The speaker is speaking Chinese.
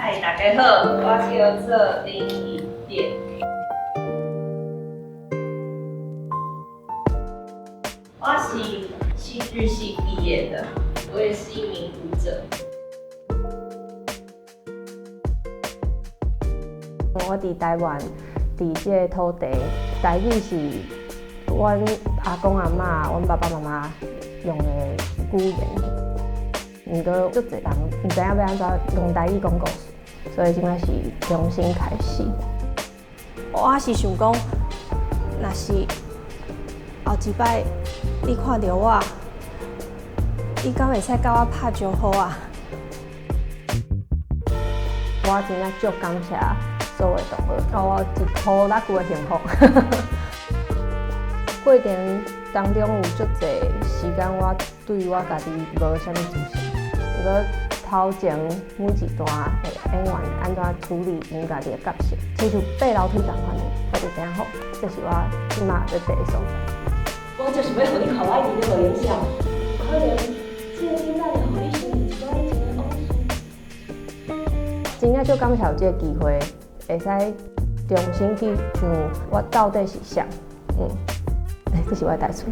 嗨，大家好，我叫做林怡典。我是戏剧系毕业的，我也是一名舞者。我伫台湾，伫这个土地，台语是阮阿公阿嬷、阮爸爸妈妈用的语言。毋过，足侪人毋知影要安怎用台语讲故事，所以即摆是重新开始。我是想讲，若是后一摆你看到我，你敢会使甲我拍招呼啊？我真正足感谢所有动物，给我一箍拉久的幸福。过程当中有足侪时间，我对我家己无啥物自信。不过头前每一段的演员安怎处理因家己的角色，亲像爬楼梯同款的，我就知影好，这是我即马要第一所在。我就是要互你靠我一定的影响，可能这个囡仔互你学一寡以前的故事。真正足感谢有这个机会，会使重新去想我到底是啥，这是我的台词。